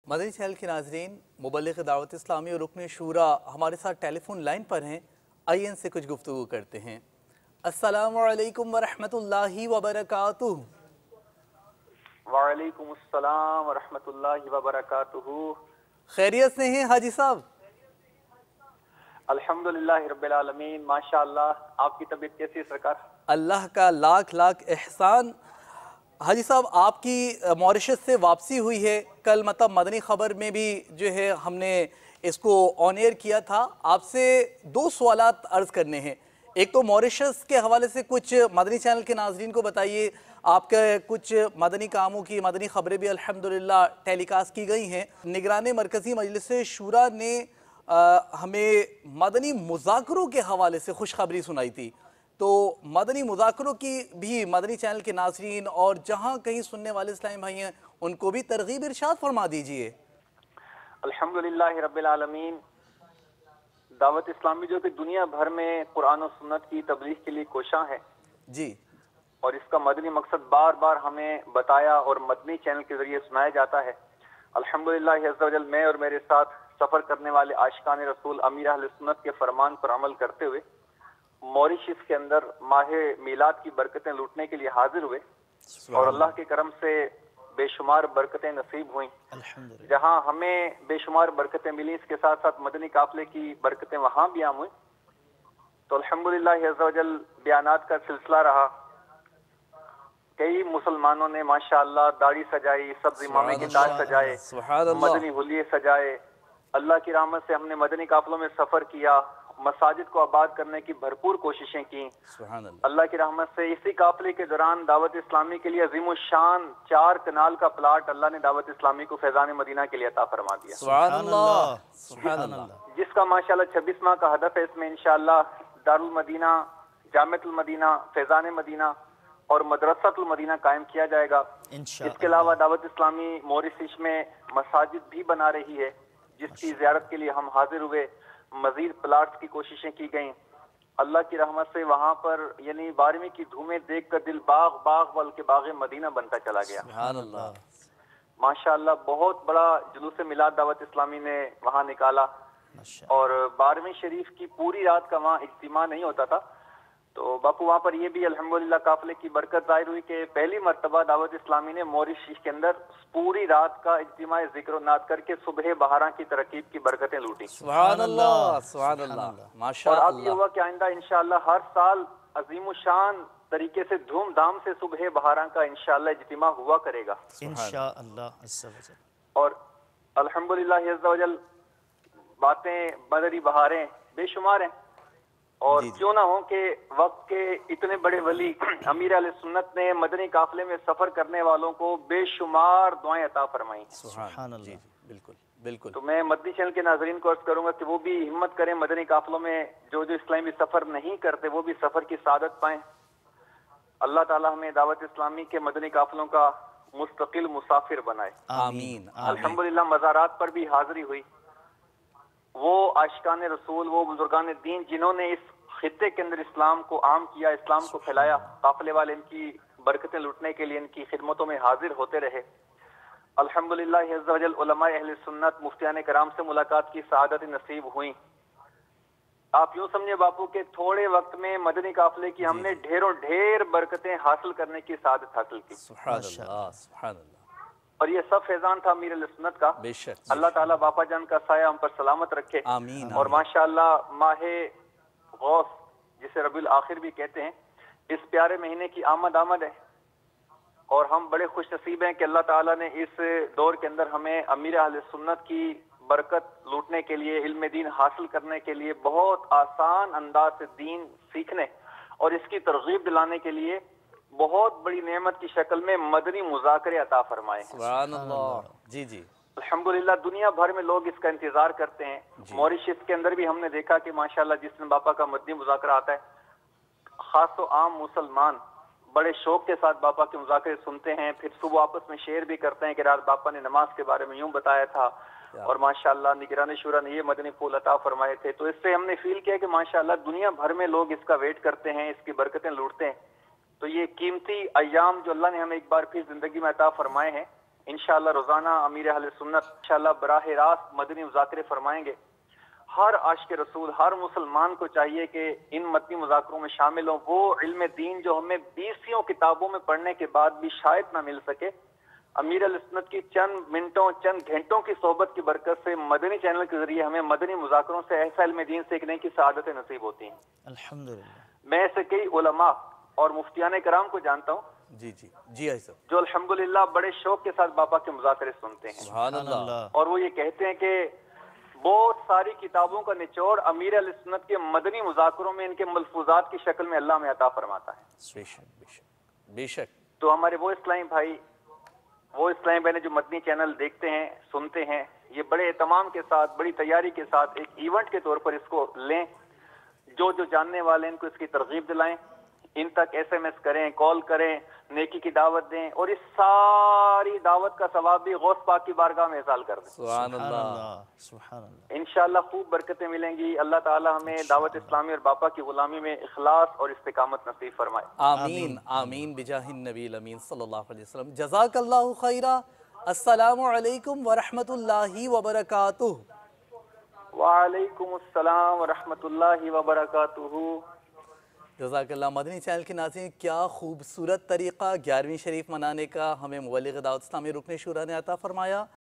مدنی channel کے ناظرین، مبلغ دعوت اسلامی اور رکن شورا ہمارے ساتھ ٹیلی فون لائن پر ہیں۔ آئیے ان سے کچھ گفتگو کرتے ہیں۔ السلام علیکم ورحمۃ اللہ وبرکاتہ۔ وعلیکم السلام ورحمۃ اللہ وبرکاتہ۔ خیریت سے ہیں حاجی صاحب؟ الحمدللہ رب العالمین، ماشاءاللہ۔ آپ کی طبیعت کیسی ہے سرکار؟ اللہ کا لاکھ لاکھ احسان۔ حاجی صاحب، آپ کی ماریشس سے واپسی ہوئی ہے، کل مطلب مدنی خبر میں بھی جو ہے ہم نے اس کو آن ایئر کیا تھا۔ آپ سے دو سوالات عرض کرنے ہیں۔ ایک تو ماریشس کے حوالے سے کچھ مدنی چینل کے ناظرین کو بتائیے، آپ کے کچھ مدنی کاموں کی مدنی خبریں بھی الحمدللہ ٹیلی کاسٹ کی گئی ہیں۔ نگران مرکزی مجلس شورا نے ہمیں مدنی مذاکروں کے حوالے سے خوشخبری سنائی تھی، تو مدنی مذاکروں کی بھی مدنی چینل کے ناظرین اور جہاں کہیں سننے والے اسلامی بھائی ہیں ان کو بھی ترغیب ارشاد فرما دیجئے۔ الحمدللہ رب العالمین، دعوت اسلامی جو کہ دنیا بھر میں قرآن و سنت کی تبلیغ کے لیے کوشاں ہے جی، اور اس کا مدنی مقصد بار بار ہمیں بتایا اور مدنی چینل کے ذریعے سنایا جاتا ہے۔ الحمدللہ عز و جل، میں اور میرے ساتھ سفر کرنے والے عاشقان رسول امیر اہل سنت کے فرمان پر عمل کرتے ہوئے موریشس کے اندر ماہ میلاد کی برکتیں لوٹنے کے لیے حاضر ہوئے اور اللہ کے کرم سے بے شمار برکتیں نصیب ہوئیں۔ جہاں ہمیں بے شمار برکتیں ملی، اس کے ساتھ ساتھ مدنی قافلے کی برکتیں وہاں بھی عام ہوئیں۔ تو الحمدللہ عز و جل بیانات کا سلسلہ رہا۔ کئی مسلمانوں نے ماشاءاللہ داڑھی سجائی، سبز امامے کے تاج سجائے، مدنی حلیے سجائے۔ اللہ کی رحمت سے ہم نے مدنی قافلوں میں سفر کیا، مساجد کو آباد کرنے کی بھرپور کوششیں کی۔ اللہ کی رحمت سے اسی قافلے کے دوران دعوت اسلامی کے لیے عظیم الشان 4 کنال کا پلاٹ اللہ نے دعوت اسلامی کو فیضان مدینہ کے لیے عطا فرما دیا، سبحان اللہ، سبحان اللہ، جس کا ماشاءاللہ 26 ماہ کا ہدف ہے۔ اس میں انشاءاللہ دارالمدینہ، جامعۃ المدینہ، فیضان مدینہ اور مدرسۃ المدینہ قائم کیا جائے گا۔ اس کے علاوہ دعوت اسلامی موریشس میں مساجد بھی بنا رہی ہے، جس کی زیارت کے لیے ہم حاضر ہوئے۔ مزید پلاٹس کی کوششیں کی گئیں۔ اللہ کی رحمت سے وہاں پر یعنی 12ویں کی دھومیں دیکھ کر دل باغ باغ بلکہ باغ مدینہ بنتا چلا گیا۔ سبحان اللہ، ماشاءاللہ بہت بڑا جلوس میلاد دعوت اسلامی نے وہاں نکالا، اور 12ویں شریف کی پوری رات کا وہاں اجتماع نہیں ہوتا تھا، تو باپو وہاں پر یہ بھی الحمدللہ قافلے کی برکت ظاہر ہوئی کہ پہلی مرتبہ دعوت اسلامی نے موریشس کے اندر پوری رات کا اجتماع ذکر و نعت کر کے صبح بہاراں کی ترکیب کی برکتیں لوٹی۔ سبحان اللہ، سبحان اللہ، ماشاء اور اب اللہ۔ یہ ہوا کہ آئندہ انشاءاللہ ہر سال عظیم الشان طریقے سے دھوم دھام سے صبح بہاراں کا انشاءاللہ اجتماع ہوا کرے گا انشاءاللہ عز و جل۔ اور الحمدللہ عز و جل باتیں بدری بہاریں بے شمار ہیں، اور کیوں نہ ہوں کہ وقت کے اتنے بڑے ولی امیر علیہ سنت نے مدنی قافلے میں سفر کرنے والوں کو بے شمار دعائیں عطا فرمائیں۔ سبحان اللہ، جی بالکل بالکل۔ تو میں مدنی چینل کے ناظرین کو عرض کروں گا کہ وہ بھی ہمت کریں، مدنی قافلوں میں جو اسلامی سفر نہیں کرتے وہ بھی سفر کی سعادت پائیں۔ اللہ تعالی ہمیں دعوت اسلامی کے مدنی قافلوں کا مستقل مسافر بنائے، آمین۔ الحمدللہ مزارات پر بھی حاضری ہوئی۔ وہ عاشقان رسول، وہ بزرگان دین جنہوں نے اس خطے کے اندر اسلام کو عام کیا، اسلام کو پھیلایا، قافلے والے ان کی برکتیں لوٹنے کے لیے ان کی خدمتوں میں حاضر ہوتے رہے۔ الحمدللہ عز و جل علماء اہل سنت، مفتیان کرام سے ملاقات کی سعادت نصیب ہوئیں۔ آپ یوں سمجھے باپو کہ تھوڑے وقت میں مدنی قافلے کی ہم نے ڈھیروں ڈھیر برکتیں حاصل کرنے کی سعادت حاصل کی۔ سبحان اللہ، سبحان اللہ۔ اور یہ سب فیضان تھا امیر علیہ سنت کا۔ بے شک، اللہ تعالیٰ باپا جان کا سایہ ہم پر سلامت رکھے۔ آمین۔ اور ماشاءاللہ ماہ غوث جسے ربیع الاخر بھی کہتے ہیں، اس پیارے مہینے کی آمد ہے، اور ہم بڑے خوش نصیب ہیں کہ اللہ تعالیٰ نے اس دور کے اندر ہمیں امیر اہل سنت کی برکت لوٹنے کے لیے، علم دین حاصل کرنے کے لیے، بہت آسان انداز سے دین سیکھنے اور اس کی ترغیب دلانے کے لیے بہت بڑی نعمت کی شکل میں مدنی مذاکرے عطا فرمائے۔ سبحان اللہ، جی جی، الحمدللہ دنیا بھر میں لوگ اس کا انتظار کرتے ہیں۔ موریشس کے اندر بھی ہم نے دیکھا کہ ماشاءاللہ جس دن باپا کا مدنی مذاکرہ آتا ہے، خاص و عام مسلمان بڑے شوق کے ساتھ باپا کے مذاکرے سنتے ہیں، پھر صبح آپس میں شیئر بھی کرتے ہیں کہ رات باپا نے نماز کے بارے میں یوں بتایا تھا، اور ماشاءاللہ نگران شورا نے یہ مدنی پھول عطا فرمائے تھے۔ تو اس سے ہم نے فیل کیا کہ ماشاءاللہ دنیا بھر میں لوگ اس کا ویٹ کرتے ہیں، اس کی برکتیں لوٹتے ہیں۔ تو یہ قیمتی ایام جو اللہ نے ہمیں ایک بار پھر زندگی میں عطا فرمائے ہیں، انشاءاللہ روزانہ امیر اہل سنت انشاءاللہ براہ راست مدنی مذاکرے فرمائیں گے. ہر عاشق رسول، ہر مسلمان کو چاہیے کہ ان مدنی مذاکروں میں شامل ہوں. وہ علم دین جو ہمیں 20 کتابوں میں پڑھنے کے بعد بھی شاید نہ مل سکے، امیر اہل سنت کی چند منٹوں چند گھنٹوں کی صحبت کی برکت سے مدنی چینل کے ذریعے ہمیں مدنی مذاکروں سے ایسا علم دین سیکھنے کی سعادتیں نصیب ہوتی ہیں. الحمدللہ. میں ایسے کئی علماء اور مفتیان کرام کو جانتا ہوں جی جی جی حاجی صاحب، جو الحمدللہ بڑے شوق کے ساتھ باپا کے مذاکرے سنتے ہیں، سبحان اللہ. اور وہ یہ کہتے ہیں کہ بہت ساری کتابوں کا نچوڑ امیر علیہ سنت کے مدنی مذاکروں میں ان کے ملفوظات کی شکل میں اللہ میں عطا فرماتا ہے. بے شک بے شک بے شک. تو ہمارے وہ اسلامی بھائی، وہ اسلامی بہنیں جو مدنی چینل دیکھتے ہیں، سنتے ہیں، یہ بڑے اہتمام کے ساتھ، بڑی تیاری کے ساتھ ایک ایونٹ کے طور پر اس کو لیں. جو جاننے والے ہیں ان کو اس کی ترغیب دلائیں، ان تک SMS کریں، کال کریں، نیکی کی دعوت دیں، اور اس ساری دعوت کا ثواب بھی غوث پاک کی بارگاہ میں احصال کر دیں. سبحان سبحان اللہ. اللہ. سبحان اللہ. انشاءاللہ خوب برکتیں ملیں گی. اللہ تعالی ہمیں دعوت اسلامی اور باپا کی غلامی میں اخلاص اور استقامت نصیب فرمائے. آمین آمین بجاہ النبی الامین صلی اللہ علیہ وسلم. جزاک اللہ خیرہ. السلام علیکم ورحمۃ اللہ وبرکاتہ. وعلیکم السلام ورحمۃ اللہ وبرکاتہ. جزاک اللہ. مدنی چینل کے ناظرین، کیا خوبصورت طریقہ 11ویں شریف منانے کا ہمیں مبلغ دعوت اسلامی رکن شورا نے عطا فرمایا.